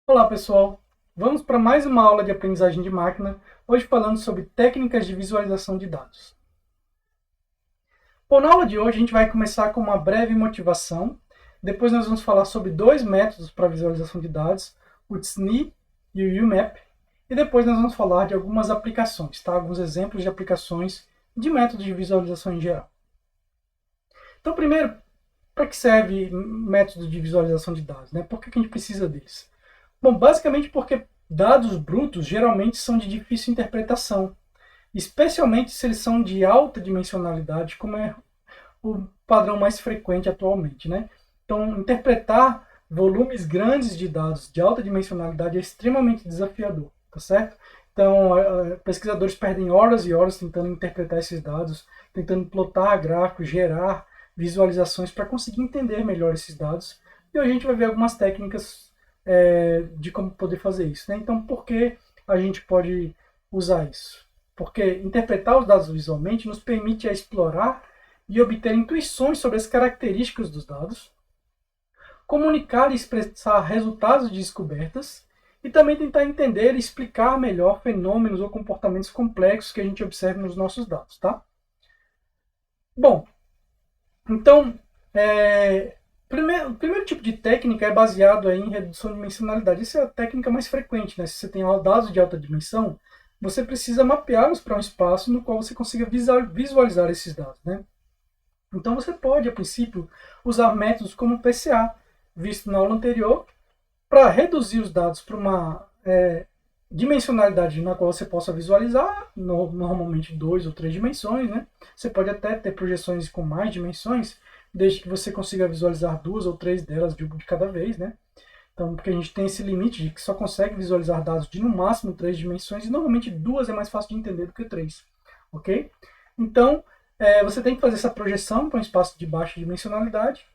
Olá pessoal, vamos para mais uma aula de aprendizagem de máquina, hoje falando sobre técnicas de visualização de dados. Bom, na aula de hoje a gente vai começar com uma breve motivação, depois nós vamos falar sobre dois métodos para visualização de dados, o TSNI e o UMAP, e depois nós vamos falar de algumas aplicações, tá? Alguns exemplos de aplicações de métodos de visualização em geral. Então primeiro, para que serve método de visualização de dados, né? Por que a gente precisa deles? Bom, basicamente porque dados brutos geralmente são de difícil interpretação, especialmente se eles são de alta dimensionalidade, como é o padrão mais frequente atualmente, né? Então, interpretar volumes grandes de dados de alta dimensionalidade é extremamente desafiador, tá certo? Então, pesquisadores perdem horas e horas tentando interpretar esses dados, tentando plotar gráficos, gerar visualizações para conseguir entender melhor esses dados. E hoje a gente vai ver algumas técnicas de como poder fazer isso, né? Então, por que a gente pode usar isso? Porque interpretar os dados visualmente nos permite explorar e obter intuições sobre as características dos dados, comunicar e expressar resultados de descobertas e também tentar entender e explicar melhor fenômenos ou comportamentos complexos que a gente observa nos nossos dados, tá? Bom, então, o primeiro tipo de técnica é baseado aí em redução de dimensionalidade. Essa é a técnica mais frequente, né? Se você tem dados de alta dimensão, você precisa mapeá-los para um espaço no qual você consiga visualizar esses dados, né? Então você pode, a princípio, usar métodos como o PCA, visto na aula anterior, para reduzir os dados para uma dimensionalidade na qual você possa visualizar, normalmente 2 ou 3 dimensões, né? Você pode até ter projeções com mais dimensões, desde que você consiga visualizar 2 ou 3 delas de cada vez, né? Então, porque a gente tem esse limite de que só consegue visualizar dados de no máximo 3 dimensões, e normalmente 2 é mais fácil de entender do que 3, ok? Então, você tem que fazer essa projeção para um espaço de baixa dimensionalidade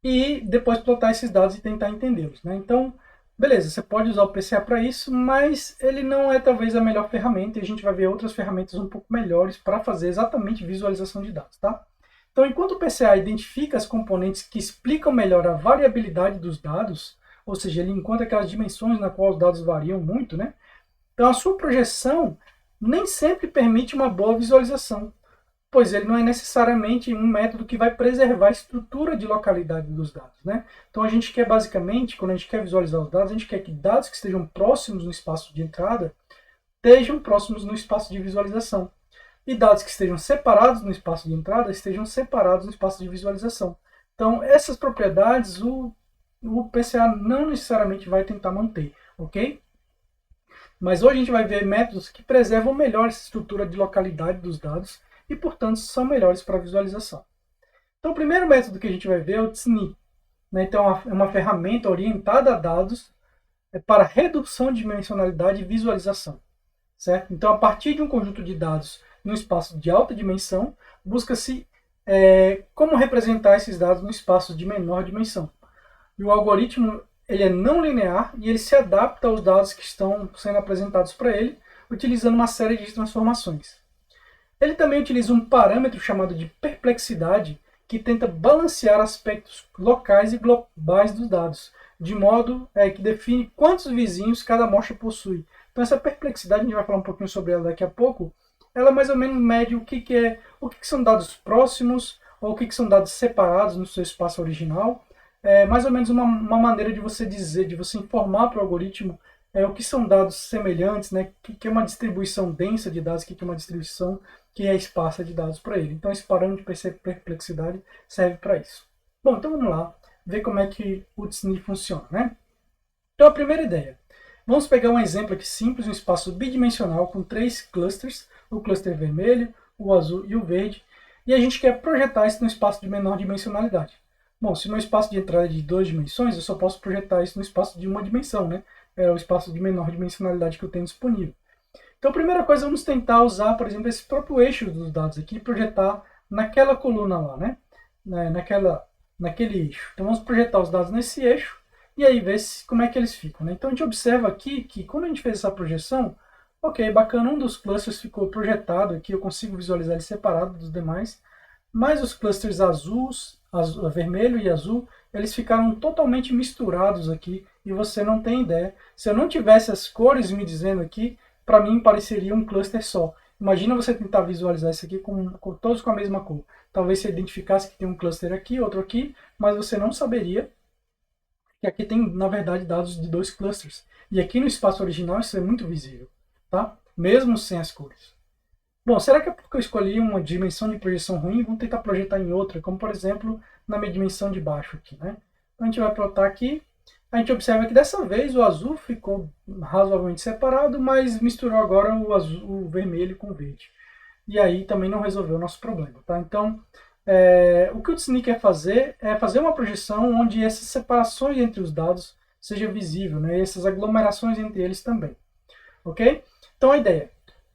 e depois plotar esses dados e tentar entendê-los, né? Então, beleza, você pode usar o PCA para isso, mas ele não é talvez a melhor ferramenta e a gente vai ver outras ferramentas um pouco melhores para fazer exatamente visualização de dados, tá? Então, enquanto o PCA identifica as componentes que explicam melhor a variabilidade dos dados, ou seja, ele encontra aquelas dimensões na qual os dados variam muito, né? Então, a sua projeção nem sempre permite uma boa visualização, pois ele não é necessariamente um método que vai preservar a estrutura de localidade dos dados, né? Então, a gente quer basicamente, quando a gente quer visualizar os dados, a gente quer que dados que estejam próximos no espaço de entrada estejam próximos no espaço de visualização. E dados que estejam separados no espaço de entrada estejam separados no espaço de visualização. Então, essas propriedades o PCA não necessariamente vai tentar manter, ok? Mas hoje a gente vai ver métodos que preservam melhor essa estrutura de localidade dos dados e, portanto, são melhores para visualização. Então, o primeiro método que a gente vai ver é o TSNI. Né? Então, é uma ferramenta orientada a dados para redução de dimensionalidade e visualização. Certo? Então, a partir de um conjunto de dados no espaço de alta dimensão, busca-se como representar esses dados no espaço de menor dimensão. E o algoritmo ele é não linear e ele se adapta aos dados que estão sendo apresentados para ele, utilizando uma série de transformações. Ele também utiliza um parâmetro chamado de perplexidade, que tenta balancear aspectos locais e globais dos dados, de modo que define quantos vizinhos cada amostra possui. Então essa perplexidade, a gente vai falar um pouquinho sobre ela daqui a pouco, ela mais ou menos mede o que são dados próximos ou o que são dados separados no seu espaço original. É mais ou menos uma maneira de você dizer, de você informar para o algoritmo o que são dados semelhantes, né? O que é uma distribuição densa de dados, o que é uma distribuição que é esparsa de dados para ele. Então esse parâmetro de perplexidade serve para isso. Bom, então vamos lá, ver como é que o TSNI funciona, né? Então a primeira ideia. Vamos pegar um exemplo aqui simples, um espaço bidimensional com 3 clusters, o cluster vermelho, o azul e o verde, e a gente quer projetar isso no espaço de menor dimensionalidade. Bom, se o meu espaço de entrada é de 2 dimensões, eu só posso projetar isso no espaço de uma dimensão, né? É o espaço de menor dimensionalidade que eu tenho disponível. Então, a primeira coisa, vamos tentar usar, por exemplo, esse próprio eixo dos dados aqui e projetar naquela coluna lá, né? Naquele eixo. Então, vamos projetar os dados nesse eixo e aí ver como é que eles ficam, né? Então, a gente observa aqui que quando a gente fez essa projeção, ok, bacana, um dos clusters ficou projetado aqui, eu consigo visualizar ele separado dos demais, mas os clusters vermelho e azul, eles ficaram totalmente misturados aqui e você não tem ideia. Se eu não tivesse as cores me dizendo aqui, para mim pareceria um cluster só. Imagina você tentar visualizar isso aqui todos com a mesma cor. Talvez você identificasse que tem um cluster aqui, outro aqui, mas você não saberia que aqui tem, na verdade, dados de dois clusters. E aqui no espaço original isso é muito visível, tá? Mesmo sem as cores. Bom, será que é porque eu escolhi uma dimensão de projeção ruim? Vamos tentar projetar em outra, como por exemplo, na minha dimensão de baixo aqui, né? Então a gente vai plotar aqui. A gente observa que dessa vez o azul ficou razoavelmente separado, mas misturou agora o, azul, o vermelho com o verde. E aí também não resolveu o nosso problema, tá? Então, o que o Tsni quer fazer é fazer uma projeção onde essas separações entre os dados seja visível, né? E essas aglomerações entre eles também, ok? Então a ideia: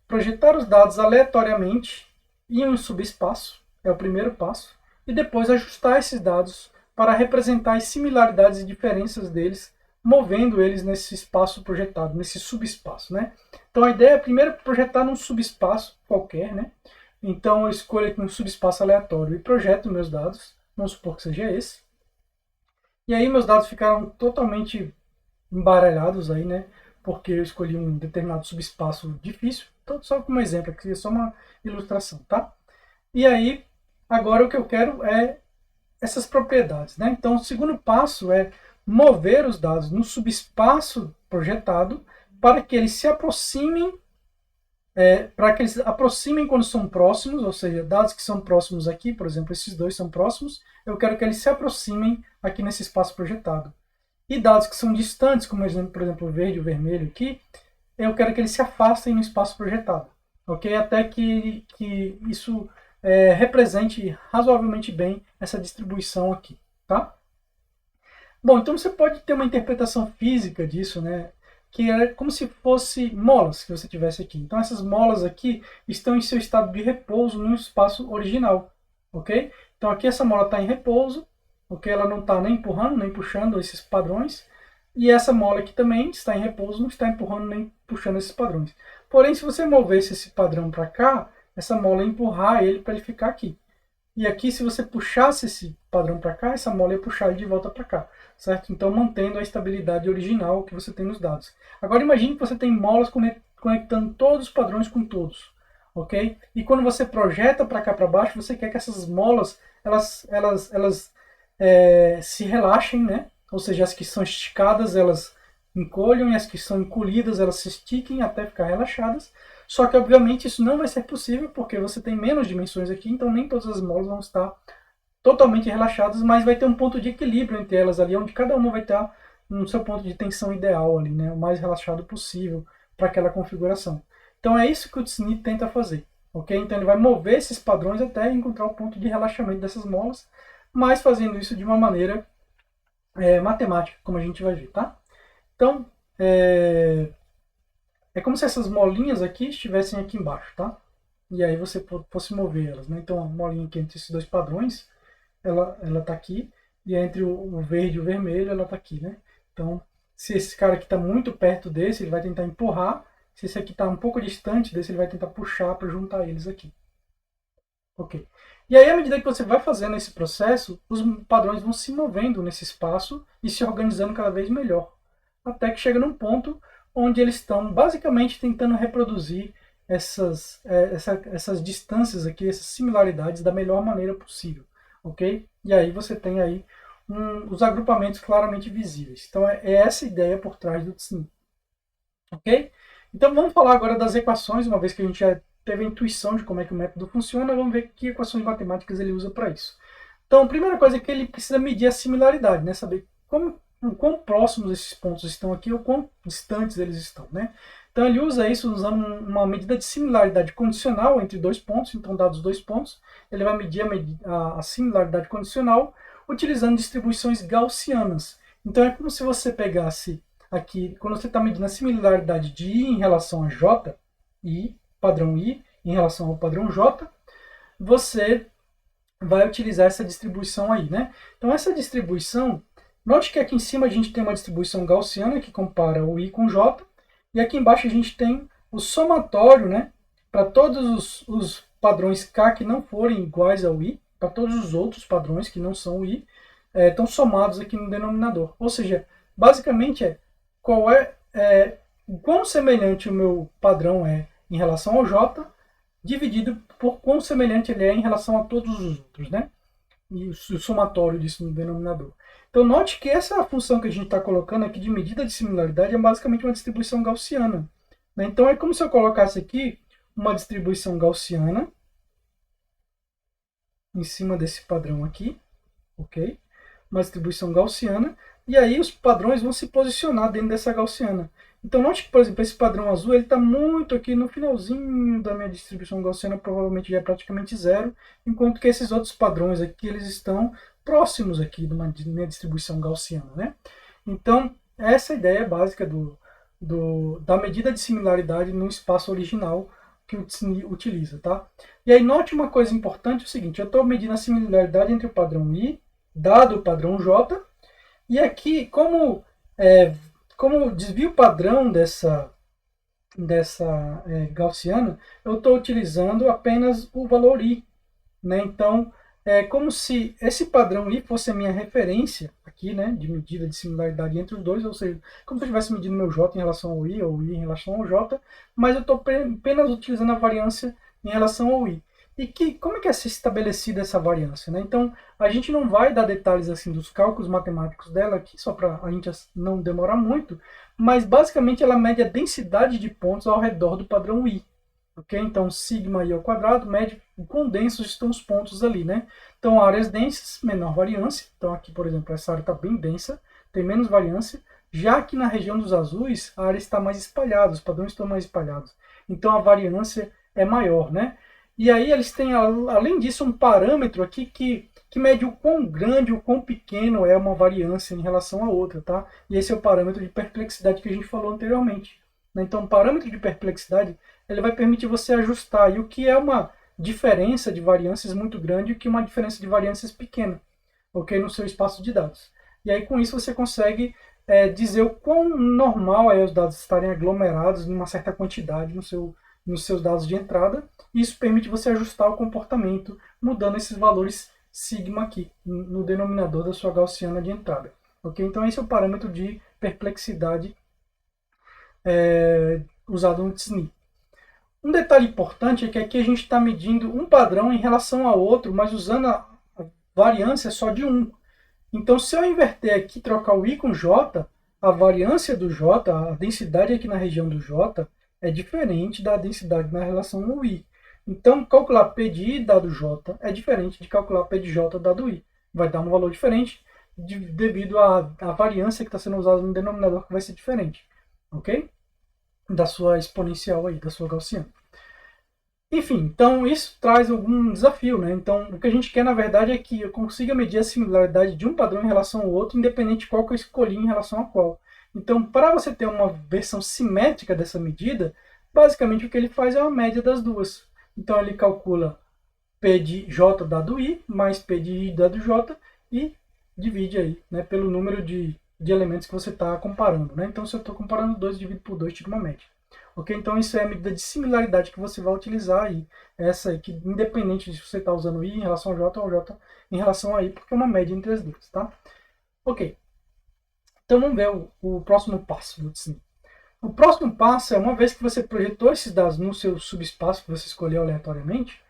projetar os dados aleatoriamente em um subespaço, é o primeiro passo, e depois ajustar esses dados para representar as similaridades e diferenças deles, movendo eles nesse espaço projetado, nesse subespaço, né? Então a ideia é primeiro projetar num subespaço qualquer, né? Então eu escolho aqui um subespaço aleatório e projeto meus dados, vamos supor que seja esse. E aí meus dados ficaram totalmente embaralhados aí, né? Porque eu escolhi um determinado subespaço difícil. Então, só como exemplo, aqui é só uma ilustração, tá? E aí, agora o que eu quero é essas propriedades, né? Então, o segundo passo é mover os dados no subespaço projetado para que eles se aproximem, quando são próximos, ou seja, dados que são próximos aqui, por exemplo, esses dois são próximos, eu quero que eles se aproximem aqui nesse espaço projetado. E dados que são distantes, como por exemplo o verde e o vermelho aqui, eu quero que eles se afastem no espaço projetado, ok? Até que isso represente razoavelmente bem essa distribuição aqui, tá? Bom, então você pode ter uma interpretação física disso, né? Que é como se fosse molas que você tivesse aqui. Então essas molas aqui estão em seu estado de repouso no espaço original, ok? Então aqui essa mola está em repouso, ok? Ela não está nem empurrando nem puxando esses padrões. E essa mola aqui também está em repouso, não está empurrando nem puxando esses padrões. Porém, se você movesse esse padrão para cá, essa mola ia empurrar ele para ele ficar aqui. E aqui, se você puxasse esse padrão para cá, essa mola ia puxar ele de volta para cá, certo? Então, mantendo a estabilidade original que você tem nos dados. Agora, imagine que você tem molas conectando todos os padrões com todos, ok? E quando você projeta para cá para baixo, você quer que essas molas elas se relaxem, né? Ou seja, as que são esticadas elas encolham e as que são encolhidas elas se estiquem até ficar relaxadas. Só que, obviamente, isso não vai ser possível porque você tem menos dimensões aqui, então nem todas as molas vão estar totalmente relaxadas, mas vai ter um ponto de equilíbrio entre elas ali, onde cada uma vai estar no seu ponto de tensão ideal ali, né? O mais relaxado possível para aquela configuração. Então é isso que o Tsni tenta fazer, ok? Então ele vai mover esses padrões até encontrar o ponto de relaxamento dessas molas, mas fazendo isso de uma maneira matemática, como a gente vai ver, tá? Então, é como se essas molinhas aqui estivessem aqui embaixo, tá? E aí você fosse mover elas, né? Então a molinha aqui entre esses dois padrões, ela tá aqui, e entre o verde e o vermelho, ela tá aqui, né? Então, se esse cara aqui está muito perto desse, ele vai tentar empurrar. Se esse aqui está um pouco distante desse, ele vai tentar puxar para juntar eles aqui. Ok. E aí, à medida que você vai fazendo esse processo, os padrões vão se movendo nesse espaço e se organizando cada vez melhor. Até que chega num ponto onde eles estão basicamente tentando reproduzir essas distâncias aqui, essas similaridades da melhor maneira possível, ok? E aí você tem aí os agrupamentos claramente visíveis. Então é essa ideia por trás do Tsni, ok? Então vamos falar agora das equações, uma vez que a gente já teve a intuição de como é que o método funciona, vamos ver que equações matemáticas ele usa para isso. Então a primeira coisa é que ele precisa medir a similaridade, né? Saber o quão próximos esses pontos estão aqui ou quão distantes eles estão, né? Então ele usa isso usando uma medida de similaridade condicional entre dois pontos. Então, dados dois pontos, ele vai medir a similaridade condicional utilizando distribuições gaussianas. Então é como se você pegasse aqui, quando você está medindo a similaridade de I em relação a J, I, padrão I, em relação ao padrão J, você vai utilizar essa distribuição aí, né? Então essa distribuição, note que aqui em cima a gente tem uma distribuição gaussiana que compara o I com o J, e aqui embaixo a gente tem o somatório, né? Para todos os padrões K que não forem iguais ao I, para todos os outros padrões que não são o I, estão somados aqui no denominador. Ou seja, basicamente qual o quão semelhante o meu padrão é em relação ao J, dividido por quão semelhante ele é em relação a todos os outros, né? E o somatório disso no denominador. Então note que essa função que a gente está colocando aqui de medida de similaridade é basicamente uma distribuição gaussiana, né? Então é como se eu colocasse aqui uma distribuição gaussiana em cima desse padrão aqui, ok? Uma distribuição gaussiana, e aí os padrões vão se posicionar dentro dessa gaussiana. Então note que, por exemplo, esse padrão azul ele está muito aqui no finalzinho da minha distribuição gaussiana, provavelmente já é praticamente zero, enquanto que esses outros padrões aqui eles estão próximos aqui de minha distribuição gaussiana, né? Então essa é a ideia básica da medida de similaridade no espaço original que o TSNE utiliza, tá? E aí note uma coisa importante, é o seguinte, eu estou medindo a similaridade entre o padrão I, dado o padrão J, e aqui, como desvio padrão dessa gaussiana, eu estou utilizando apenas o valor I, né? Então, é como se esse padrão I fosse a minha referência aqui, né, de medida de similaridade entre os dois, ou seja, como se eu estivesse medindo meu J em relação ao I, ou I em relação ao J, mas eu estou apenas utilizando a variância em relação ao I. E como é que é estabelecida essa variância, né? Então, a gente não vai dar detalhes assim dos cálculos matemáticos dela aqui, só para a gente não demorar muito, mas basicamente ela mede a densidade de pontos ao redor do padrão I. Ok? Então, sigma i ao quadrado mede o quão densos estão os pontos ali, né? Então, áreas densas, menor variância. Então, aqui, por exemplo, essa área está bem densa, tem menos variância. Já que na região dos azuis, a área está mais espalhada, os padrões estão mais espalhados. Então, a variância é maior, né? E aí, eles têm, além disso, um parâmetro aqui que mede o quão grande, o quão pequeno é uma variância em relação à outra, tá? E esse é o parâmetro de perplexidade que a gente falou anteriormente. Então, o parâmetro de perplexidade ele vai permitir você ajustar e o que é uma diferença de variâncias muito grande e o que é uma diferença de variâncias pequena, ok? No seu espaço de dados. E aí, com isso, você consegue dizer o quão normal é os dados estarem aglomerados em uma certa quantidade nos seus dados de entrada. E isso permite você ajustar o comportamento, mudando esses valores sigma aqui, no denominador da sua gaussiana de entrada. Ok? Então, esse é o parâmetro de perplexidade usado no TSNE. Um detalhe importante é que aqui a gente está medindo um padrão em relação ao outro, mas usando a variância só de um. Então, se eu inverter aqui, trocar o I com J, a variância do J, a densidade aqui na região do J, é diferente da densidade na relação ao I. Então, calcular P de I dado J é diferente de calcular P de J dado I. Vai dar um valor diferente devido à variância que está sendo usada no denominador, que vai ser diferente. Ok? Da sua exponencial aí, da sua gaussiana. Enfim, então isso traz algum desafio, né? Então, o que a gente quer, na verdade, é que eu consiga medir a similaridade de um padrão em relação ao outro, independente de qual que eu escolhi em relação a qual. Então, para você ter uma versão simétrica dessa medida, basicamente o que ele faz é uma média das duas. Então, ele calcula P de J dado I, mais P de I dado J, e divide aí, né, pelo número de elementos que você está comparando, né? Então, se eu estou comparando 2, divido por 2, tiro uma média. Ok? Então, isso é a medida de similaridade que você vai utilizar aí. Essa aí, que independente de se você está usando I em relação ao J ou J em relação a I, porque é uma média entre as duas, tá? Ok. Então, vamos ver o próximo passo do TSNE. O próximo passo é, uma vez que você projetou esses dados no seu subespaço que você escolheu aleatoriamente,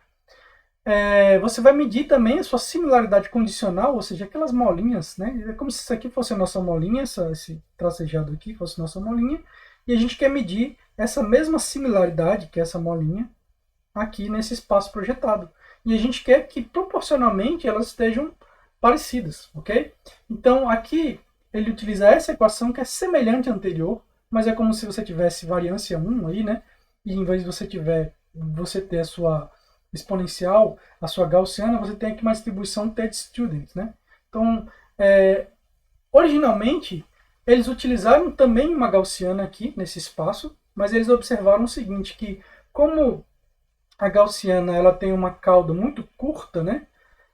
você vai medir também a sua similaridade condicional, ou seja, aquelas molinhas, né? É como se isso aqui fosse a nossa molinha, esse tracejado aqui fosse a nossa molinha, e a gente quer medir essa mesma similaridade, que é essa molinha, aqui nesse espaço projetado. E a gente quer que, proporcionalmente, elas estejam parecidas, ok? Então, aqui, ele utiliza essa equação que é semelhante à anterior, mas é como se você tivesse variância 1 aí, né? E em vez de você ter a sua exponencial, a sua gaussiana, você tem aqui uma distribuição T-student, né? Então, originalmente, eles utilizaram também uma gaussiana aqui, nesse espaço, mas eles observaram o seguinte, que como a gaussiana ela tem uma cauda muito curta, né?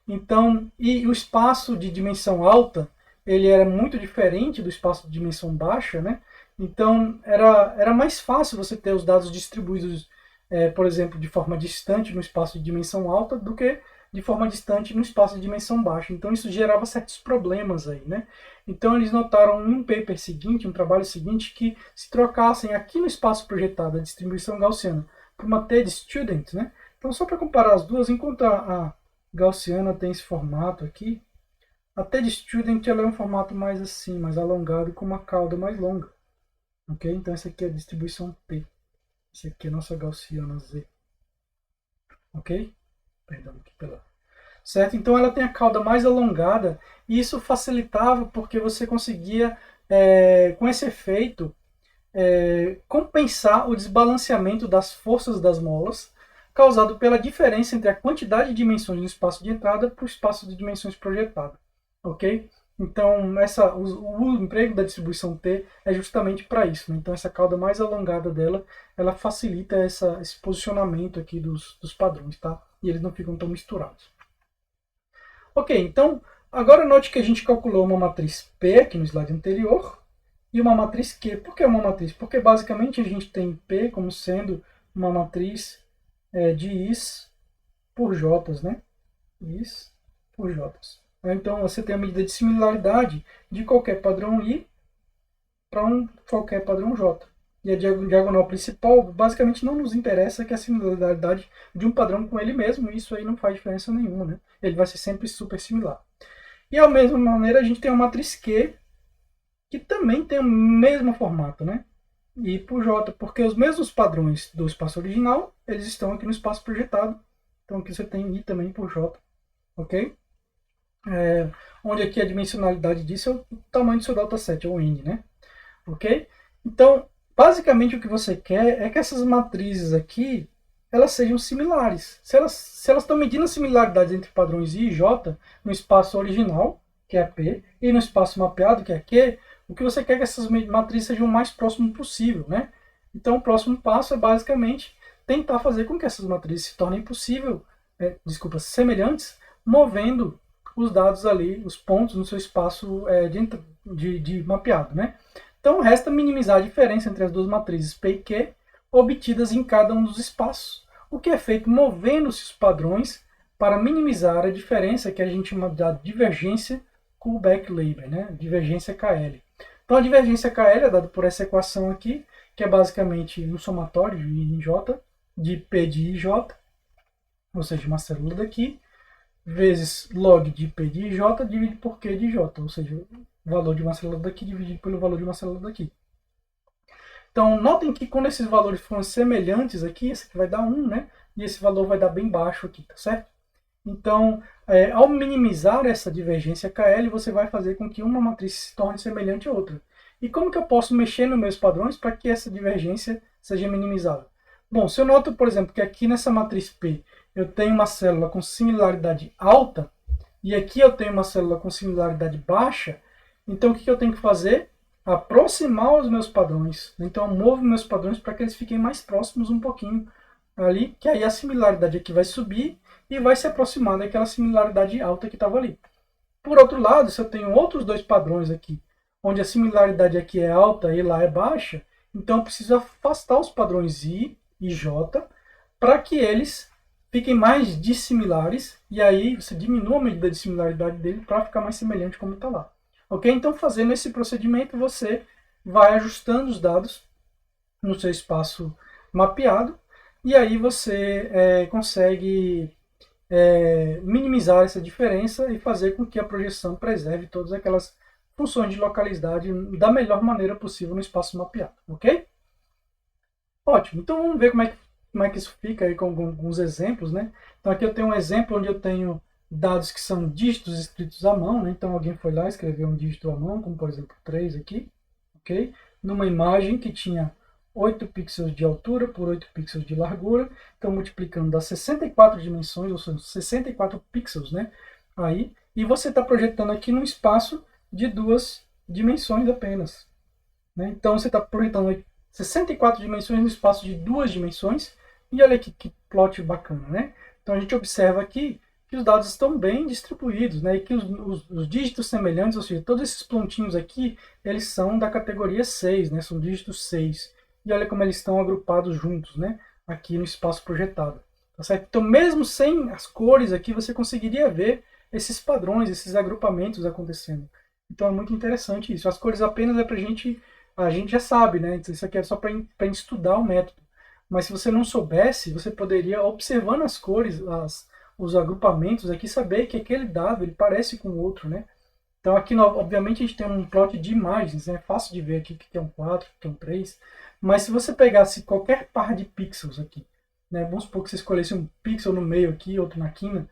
Então, e o espaço de dimensão alta, ele era muito diferente do espaço de dimensão baixa, né? Então, era mais fácil você ter os dados distribuídos, por exemplo, de forma distante no espaço de dimensão alta, do que de forma distante no espaço de dimensão baixa. Então isso gerava certos problemas aí, né? Então eles notaram em um paper seguinte, um trabalho seguinte, que se trocassem aqui no espaço projetado a distribuição gaussiana por uma T de student, né? Então só para comparar as duas, enquanto a gaussiana tem esse formato aqui, a T de student ela é um formato mais assim, mais alongado, com uma cauda mais longa. Ok? Então essa aqui é a distribuição T. Essa aqui é a nossa gaussiana Z. Ok? Perdão, aqui pela... Certo? Então ela tem a cauda mais alongada e isso facilitava porque você conseguia, com esse efeito, compensar o desbalanceamento das forças das molas causado pela diferença entre a quantidade de dimensões no espaço de entrada para o espaço de dimensões projetado. Ok? Então, o emprego da distribuição T é justamente para isso. Né? Então, essa cauda mais alongada dela, ela facilita esse posicionamento aqui dos padrões, tá? E eles não ficam tão misturados. Ok, então, agora note que a gente calculou uma matriz P aqui no slide anterior e uma matriz Q. Por que uma matriz? Porque basicamente a gente tem P como sendo uma matriz de Is por J's, né? Is por J's. Então, você tem a medida de similaridade de qualquer padrão I para qualquer padrão J. E a diagonal principal, basicamente, não nos interessa que a similaridade de um padrão com ele mesmo, isso aí não faz diferença nenhuma, né? Ele vai ser sempre super similar. E, da mesma maneira, a gente tem uma matriz Q, que também tem o mesmo formato, né? I por J, porque os mesmos padrões do espaço original, eles estão aqui no espaço projetado. Então, aqui você tem I também por J, ok? Onde aqui a dimensionalidade disso é o tamanho do seu dataset, ou N, né? Ok? Então, basicamente o que você quer é que essas matrizes aqui, elas sejam similares. Se elas estão medindo a similaridade entre padrões I e J no espaço original, que é P, e no espaço mapeado, que é Q, o que você quer é que essas matrizes sejam o mais próximo possível, né? Então, o próximo passo é basicamente tentar fazer com que essas matrizes se tornem semelhantes, movendo os dados ali, os pontos no seu espaço de mapeado, né? Então, resta minimizar a diferença entre as duas matrizes P e Q, obtidas em cada um dos espaços, o que é feito movendo-se os padrões para minimizar a diferença que a gente chama de divergência Kullback-Leibler, né? Divergência KL. Então, a divergência KL é dada por essa equação aqui, que é basicamente um somatório de I em J, de P de I J, ou seja, uma célula daqui, vezes log de P de IJ dividido por Q de J, ou seja, o valor de uma célula daqui dividido pelo valor de uma célula daqui. Então, notem que quando esses valores forem semelhantes aqui, esse aqui vai dar 1, né? E esse valor vai dar bem baixo aqui, tá certo? Então, ao minimizar essa divergência KL, você vai fazer com que uma matriz se torne semelhante à outra. E como que eu posso mexer nos meus padrões para que essa divergência seja minimizada? Bom, se eu noto, por exemplo, que aqui nessa matriz P eu tenho uma célula com similaridade alta, e aqui eu tenho uma célula com similaridade baixa, então o que eu tenho que fazer? Aproximar os meus padrões. Então eu movo meus padrões para que eles fiquem mais próximos um pouquinho ali, que aí a similaridade aqui vai subir e vai se aproximar daquela similaridade alta que estava ali. Por outro lado, se eu tenho outros dois padrões aqui, onde a similaridade aqui é alta e lá é baixa, então eu preciso afastar os padrões I e J para que eles fiquem mais dissimilares, e aí você diminui a medida de similaridade dele para ficar mais semelhante como está lá. Ok? Então, fazendo esse procedimento, você vai ajustando os dados no seu espaço mapeado, e aí você consegue minimizar essa diferença e fazer com que a projeção preserve todas aquelas funções de localidade da melhor maneira possível no espaço mapeado. Ok? Ótimo. Então, vamos ver como é que isso fica aí com alguns exemplos, né? Então aqui eu tenho um exemplo onde eu tenho dados que são dígitos escritos à mão, né? Então alguém foi lá e escreveu um dígito à mão, como por exemplo 3 aqui, ok? Numa imagem que tinha 8 pixels de altura por 8 pixels de largura, então multiplicando dá 64 dimensões, ou seja, 64 pixels, né? Aí, e você está projetando aqui num espaço de 2 dimensões apenas, né? Então você está projetando 64 dimensões no espaço de 2 dimensões, e olha que plot bacana, né? Então a gente observa aqui que os dados estão bem distribuídos, né? E que os dígitos semelhantes, ou seja, todos esses pontinhos aqui, eles são da categoria 6, né? São dígitos 6. E olha como eles estão agrupados juntos, né? Aqui no espaço projetado. Tá certo? Então, mesmo sem as cores aqui, você conseguiria ver esses padrões, esses agrupamentos acontecendo. Então, é muito interessante isso. As cores apenas é para a gente já sabe, né? Então, isso aqui é só para gente estudar o método. Mas se você não soubesse, você poderia, observando as cores, os agrupamentos aqui, saber que aquele dado ele parece com o outro, né? Então aqui, obviamente, a gente tem um plot de imagens, né? É fácil de ver aqui o que é um 4, o que é um 3. Mas se você pegasse qualquer par de pixels aqui, né? Vamos supor que você escolhesse um pixel no meio aqui, outro na quina,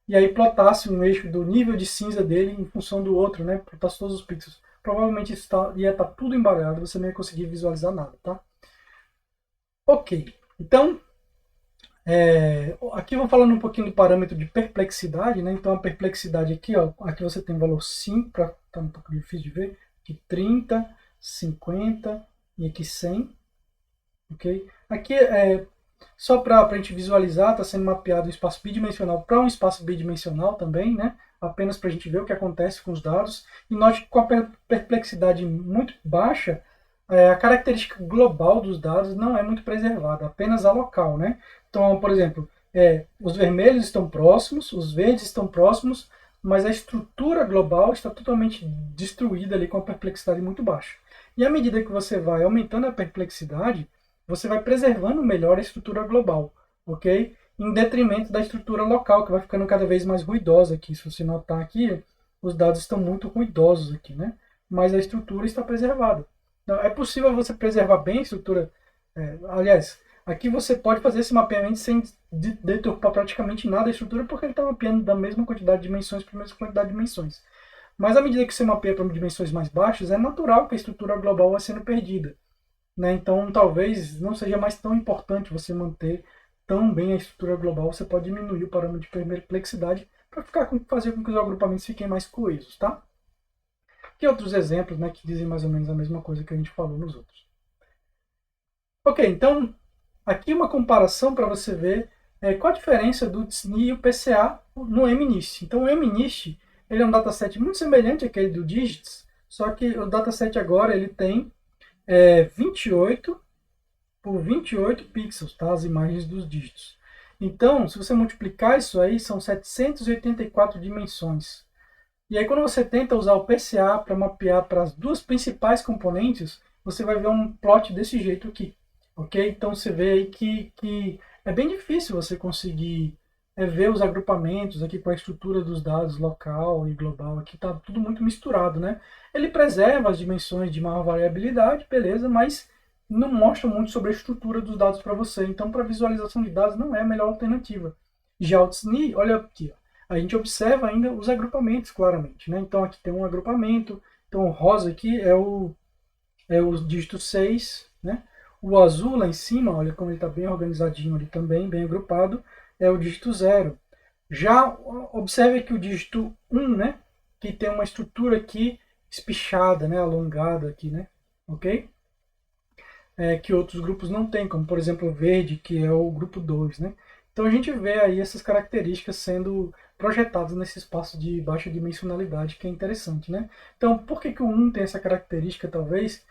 e aí plotasse um eixo do nível de cinza dele em função do outro, né? Plotasse todos os pixels. Provavelmente isso ia estar tudo embaralhado, você não ia conseguir visualizar nada, tá? Ok, então aqui vamos falando um pouquinho do parâmetro de perplexidade, né? Então a perplexidade aqui, ó, aqui você tem valor 5, para tá um pouco difícil de ver, aqui 30, 50 e aqui 100, ok? Aqui só para a gente visualizar, está sendo mapeado um espaço bidimensional para um espaço bidimensional também, né? Apenas para a gente ver o que acontece com os dados. E note que com a perplexidade muito baixa, a característica global dos dados não é muito preservada, apenas a local, né? Então, por exemplo, os vermelhos estão próximos, os verdes estão próximos, mas a estrutura global está totalmente destruída ali com a perplexidade muito baixa. E à medida que você vai aumentando a perplexidade, você vai preservando melhor a estrutura global, ok? Em detrimento da estrutura local, que vai ficando cada vez mais ruidosa aqui. Se você notar aqui, os dados estão muito ruidosos aqui, né? Mas a estrutura está preservada. Então, é possível você preservar bem a estrutura. Aliás, aqui você pode fazer esse mapeamento sem deturpar praticamente nada a estrutura, porque ele está mapeando da mesma quantidade de dimensões para a mesma quantidade de dimensões. Mas à medida que você mapeia para dimensões mais baixas, é natural que a estrutura global vá sendo perdida. Né? Então, talvez não seja mais tão importante você manter tão bem a estrutura global. Você pode diminuir o parâmetro de perplexidade para fazer com que os agrupamentos fiquem mais coesos. Tá? E outros exemplos, né, que dizem mais ou menos a mesma coisa que a gente falou nos outros. Ok, então aqui uma comparação para você ver qual a diferença do TSNI e o PCA no MNIST. Então o MNIST ele é um dataset muito semelhante àquele do Digits, só que o dataset agora ele tem 28 por 28 pixels, tá? As imagens dos dígitos. Então, se você multiplicar isso aí, são 784 dimensões. E aí, quando você tenta usar o PCA para mapear para as duas principais componentes, você vai ver um plot desse jeito aqui. Ok? Então, você vê aí que é bem difícil você conseguir ver os agrupamentos aqui com a estrutura dos dados local e global. Aqui está tudo muito misturado, né? Ele preserva as dimensões de maior variabilidade, beleza, mas não mostra muito sobre a estrutura dos dados para você. Então, para visualização de dados, não é a melhor alternativa. Já o TSNI, olha aqui, ó, a gente observa ainda os agrupamentos claramente. Né? Então, aqui tem um agrupamento. Então, o rosa aqui é o dígito 6. Né? O azul lá em cima, olha como ele está bem organizadinho ali também, bem agrupado, é o dígito 0. Já observe que o dígito 1, né, que tem uma estrutura aqui espichada, né, alongada aqui, né, ok? Que outros grupos não têm, como por exemplo o verde, que é o grupo 2, né? Então a gente vê aí essas características sendo projetadas nesse espaço de baixa dimensionalidade, que é interessante, né? Então, por que o 1 tem essa característica, talvez?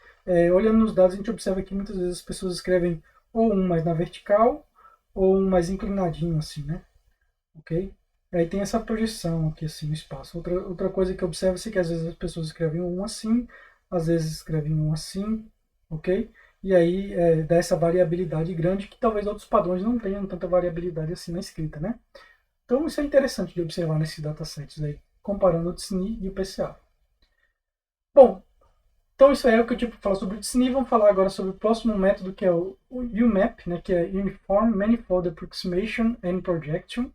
Olhando nos dados, a gente observa que muitas vezes as pessoas escrevem ou um mais na vertical, ou um mais inclinadinho, assim, né? Ok? Aí tem essa projeção aqui, assim, no espaço. Outra coisa que observa é que às vezes as pessoas escrevem um assim, às vezes escrevem um assim, ok? E aí dá essa variabilidade grande que talvez outros padrões não tenham tanta variabilidade assim na escrita, né? Então isso é interessante de observar nesses datasets aí, comparando o TSNI e o PCA. Bom, então isso aí é o que eu tive para falar sobre o TSNI. Vamos falar agora sobre o próximo método, que é o UMAP, né, que é Uniform Manifold Approximation and Projection.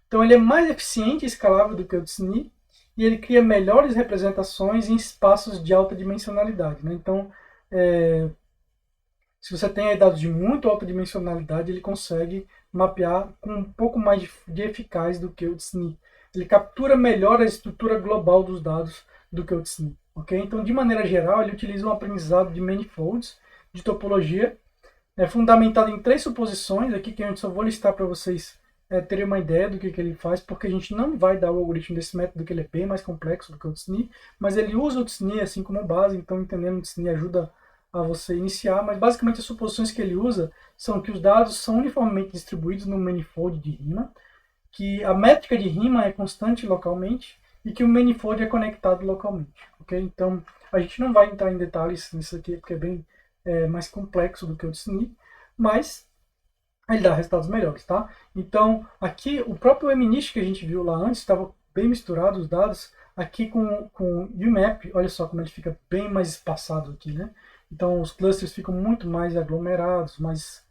Então ele é mais eficiente e escalável do que o TSNI e ele cria melhores representações em espaços de alta dimensionalidade. Né? Então, se você tem dados de muito alta dimensionalidade, ele consegue mapear com um pouco mais de eficaz do que o TSNI. Ele captura melhor a estrutura global dos dados do que o TSNI. Okay? Então, de maneira geral, ele utiliza um aprendizado de manifolds, de topologia, fundamentado em 3 suposições, aqui que eu só vou listar para vocês terem uma ideia do que ele faz, porque a gente não vai dar o algoritmo desse método, que ele é bem mais complexo do que o TSNI, mas ele usa o TSNI assim como base, então entendendo o TSNI ajuda a você iniciar, mas basicamente as suposições que ele usa são que os dados são uniformemente distribuídos no manifold de rima, que a métrica de rima é constante localmente e que o manifold é conectado localmente, ok? Então, a gente não vai entrar em detalhes nisso aqui, porque é bem mais complexo do que o DSNI, mas ele dá resultados melhores, tá? Então, aqui, o próprio MNIST que a gente viu lá antes, estava bem misturado os dados, aqui com o UMAP, olha só como ele fica bem mais espaçado aqui, né? Então, os clusters ficam muito mais aglomerados, mais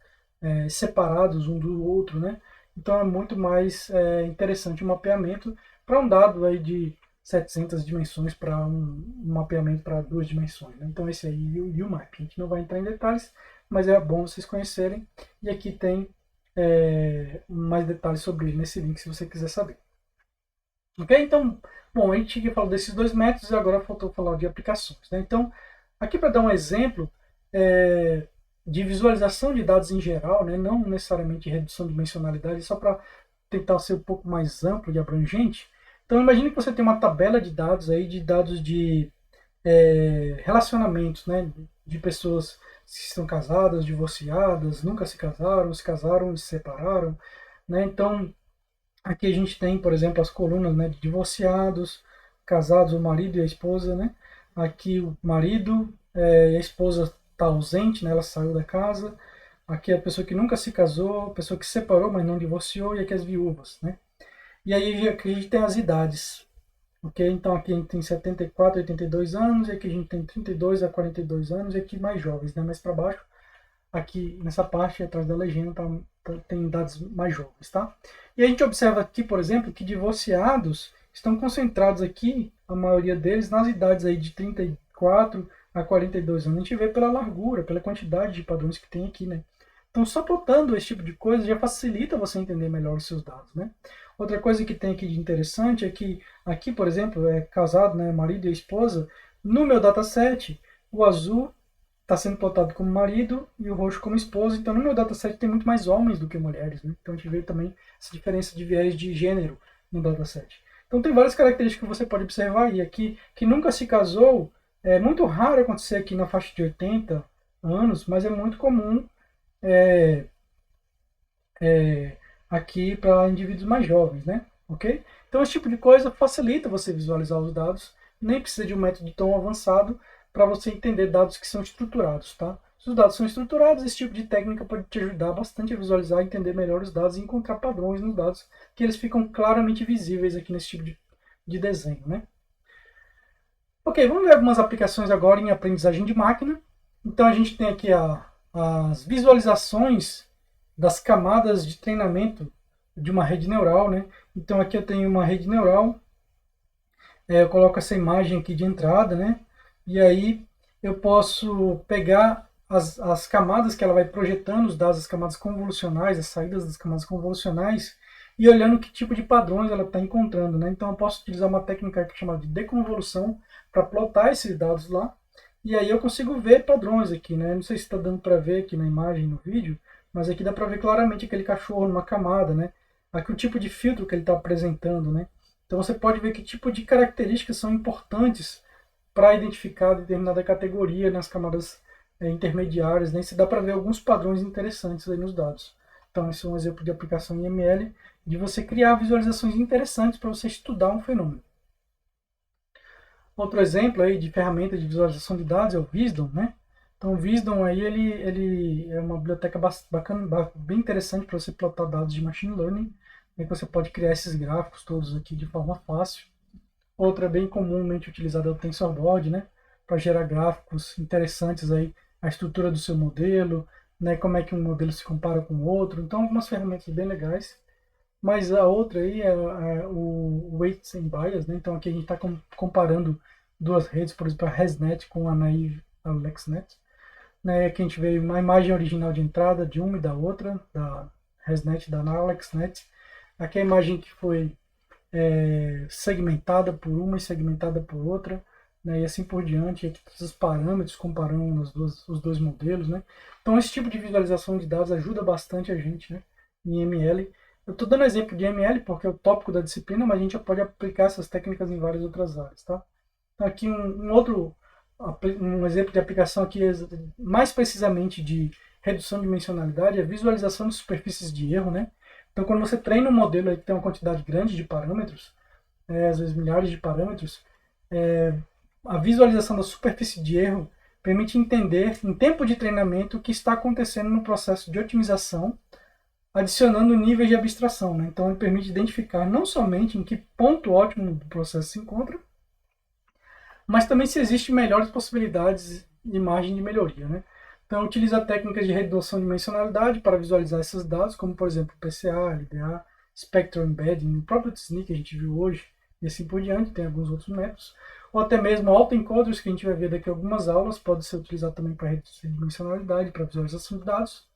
separados um do outro, né? Então, é muito mais interessante o mapeamento para um dado aí de 700 dimensões para um mapeamento para 2 dimensões, né? Então, esse aí é o UMAP. A gente não vai entrar em detalhes, mas é bom vocês conhecerem. E aqui tem mais detalhes sobre ele nesse link, se você quiser saber. Ok? Então, bom, a gente falou desses dois métodos e agora faltou falar de aplicações, né? Então, aqui para dar um exemplo de visualização de dados em geral, né? Não necessariamente redução de dimensionalidade, só para tentar ser um pouco mais amplo e abrangente. Então, imagine que você tem uma tabela de dados aí, de dados de relacionamentos, né? De pessoas que estão casadas, divorciadas, nunca se casaram e se separaram, né? Então, aqui a gente tem, por exemplo, as colunas, né, de divorciados, casados, o marido e a esposa, né? Aqui o marido e a esposa está ausente, né? Ela saiu da casa. Aqui a pessoa que nunca se casou, a pessoa que se separou, mas não divorciou, e aqui as viúvas, né? E aí aqui a gente tem as idades, ok? Então aqui a gente tem 74 a 82 anos, e aqui a gente tem 32 a 42 anos, e aqui mais jovens, né? Mais para baixo, aqui nessa parte atrás da legenda tem dados mais jovens, tá? E a gente observa aqui, por exemplo, que divorciados estão concentrados aqui, a maioria deles, nas idades aí de 34 a 42 anos. A gente vê pela largura, pela quantidade de padrões que tem aqui, né? Então, só plotando esse tipo de coisa já facilita você entender melhor os seus dados, né? Outra coisa que tem aqui de interessante é que aqui, por exemplo, é casado, né, marido e esposa. No meu dataset, o azul está sendo plotado como marido e o roxo como esposa. Então, no meu dataset tem muito mais homens do que mulheres, né? Então, a gente vê também essa diferença de viés de gênero no dataset. Então, tem várias características que você pode observar aí. Aqui, que nunca se casou, é muito raro acontecer aqui na faixa de 80 anos, mas é muito comum é, aqui para indivíduos mais jovens, né? Ok? Então, esse tipo de coisa facilita você visualizar os dados. Nem precisa de um método tão avançado para você entender dados que são estruturados, tá? Se os dados são estruturados, esse tipo de técnica pode te ajudar bastante a visualizar, entender melhor os dados e encontrar padrões nos dados, que eles ficam claramente visíveis aqui nesse tipo de desenho, né? Ok, vamos ver algumas aplicações agora em aprendizagem de máquina. Então, a gente tem aqui as visualizações das camadas de treinamento de uma rede neural, né? Então, aqui eu tenho uma rede neural, eu coloco essa imagem aqui de entrada, né? E aí eu posso pegar as camadas que ela vai projetando, os dados das camadas convolucionais, as saídas das camadas convolucionais, e olhando que tipo de padrões ela está encontrando, né? Então eu posso utilizar uma técnica que é chamada de deconvolução para plotar esses dados lá, e aí eu consigo ver padrões aqui, né? Não sei se está dando para ver aqui na imagem, no vídeo, mas aqui dá para ver claramente aquele cachorro numa camada, né? Aqui o tipo de filtro que ele está apresentando, né? Então você pode ver que tipo de características são importantes para identificar determinada categoria nas camadas intermediárias, né? Se dá para ver alguns padrões interessantes aí nos dados. Então esse é um exemplo de aplicação em ML, de você criar visualizações interessantes para você estudar um fenômeno. Outro exemplo aí de ferramenta de visualização de dados é o Wisdom, né? Então o Wisdom aí ele é uma biblioteca bacana, bem interessante para você plotar dados de machine learning, que você pode criar esses gráficos todos aqui de forma fácil. Outra bem comumente utilizada é o TensorBoard, né, para gerar gráficos interessantes aí, a estrutura do seu modelo, né, como é que um modelo se compara com o outro. Então, algumas ferramentas bem legais. Mas a outra aí é o Weights and Bias, né? Então aqui a gente está comparando duas redes, por exemplo, a ResNet com a Naive AlexNet. Né? Aqui a gente vê uma imagem original de entrada de uma e da outra, da ResNet e da AlexNet. Aqui a imagem que foi segmentada por uma e segmentada por outra, né? E assim por diante. Aqui todos os parâmetros comparando os dois modelos, né? Então esse tipo de visualização de dados ajuda bastante a gente, né? Em ML. Eu estou dando exemplo de ML porque é o tópico da disciplina, mas a gente já pode aplicar essas técnicas em várias outras áreas, tá? Então, aqui um outro um exemplo de aplicação aqui mais precisamente de redução de dimensionalidade é a visualização de superfícies de erro, né? Então, quando você treina um modelo aí que tem uma quantidade grande de parâmetros, às vezes milhares de parâmetros, a visualização da superfície de erro permite entender, em tempo de treinamento, o que está acontecendo no processo de otimização, adicionando níveis de abstração, né? Então, ele permite identificar não somente em que ponto ótimo do processo se encontra, mas também se existem melhores possibilidades de margem de melhoria, né? Então, utiliza técnicas de redução de dimensionalidade para visualizar esses dados, como, por exemplo, PCA, LDA, Spectral Embedding, o próprio TSNE que a gente viu hoje, e assim por diante, tem alguns outros métodos, ou até mesmo autoencoders, que a gente vai ver daqui a algumas aulas, pode ser utilizado também para redução de dimensionalidade, para visualização de dados,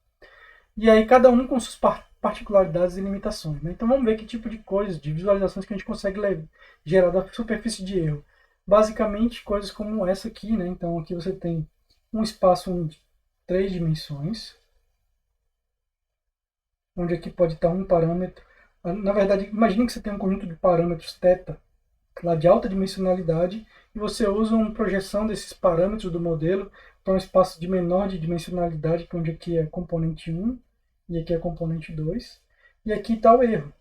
e aí cada um com suas particularidades e limitações, né? Então vamos ver que tipo de coisas, de visualizações que a gente consegue gerar da superfície de erro. Basicamente coisas como essa aqui, né? Então aqui você tem um espaço em 3 dimensões, onde aqui pode estar um parâmetro. Na verdade, imagine que você tem um conjunto de parâmetros θ lá de alta dimensionalidade e você usa uma projeção desses parâmetros do modelo para um espaço de menor de dimensionalidade, onde aqui é componente 1 e aqui é componente 2, e aqui está o erro.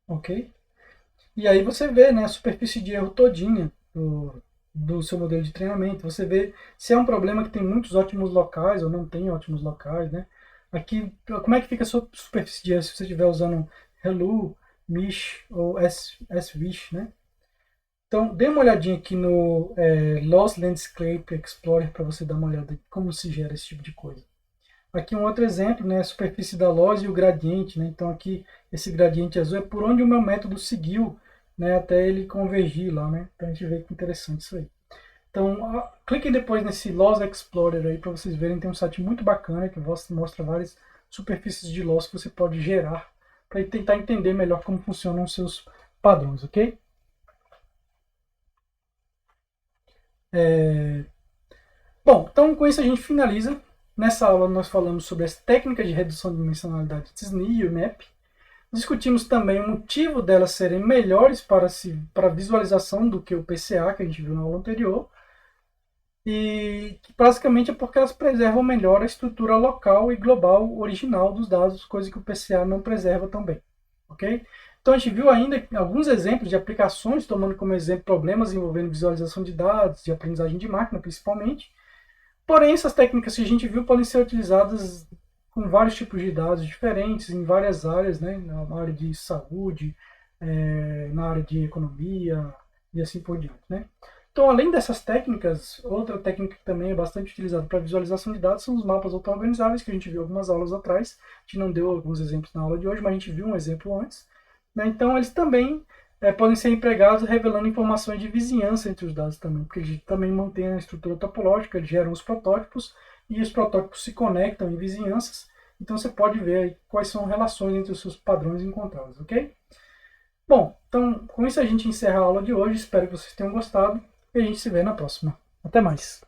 Ok? E aí você vê, né, a superfície de erro todinha do seu modelo de treinamento. Você vê se é um problema que tem muitos ótimos locais ou não tem ótimos locais, né? Aqui, como é que fica a sua superfície de erro se você estiver usando Hello, Mesh ou SVish, né? Então, dê uma olhadinha aqui no Loss Landscape Explorer para você dar uma olhada em como se gera esse tipo de coisa. Aqui um outro exemplo, né, a superfície da loss e o gradiente, né? Então aqui esse gradiente azul é por onde o meu método seguiu, né, até ele convergir lá, né? Então a gente vê que interessante isso aí. Então cliquem depois nesse Loss Explorer aí para vocês verem, tem um site muito bacana que mostra várias superfícies de loss que você pode gerar para tentar entender melhor como funcionam os seus padrões, ok? Bom, então com isso a gente finaliza. Nessa aula nós falamos sobre as técnicas de redução de dimensionalidade TSNE e UMAP. Discutimos também o motivo delas serem melhores para visualização do que o PCA, que a gente viu na aula anterior. E basicamente é porque elas preservam melhor a estrutura local e global original dos dados, coisa que o PCA não preserva também. Ok? Então a gente viu ainda alguns exemplos de aplicações, tomando como exemplo problemas envolvendo visualização de dados, de aprendizagem de máquina principalmente. Porém, essas técnicas que a gente viu podem ser utilizadas com vários tipos de dados diferentes, em várias áreas, né? Na área de saúde, na área de economia e assim por diante. Né? Então, além dessas técnicas, outra técnica que também é bastante utilizada para visualização de dados são os mapas auto-organizáveis, que a gente viu algumas aulas atrás. A gente não deu alguns exemplos na aula de hoje, mas a gente viu um exemplo antes. Né? Então, eles também podem ser empregados revelando informações de vizinhança entre os dados também, porque eles também mantêm a estrutura topológica, eles geram os protótipos, e os protótipos se conectam em vizinhanças, então você pode ver aí quais são as relações entre os seus padrões encontrados, ok? Bom, então com isso a gente encerra a aula de hoje, espero que vocês tenham gostado, e a gente se vê na próxima. Até mais!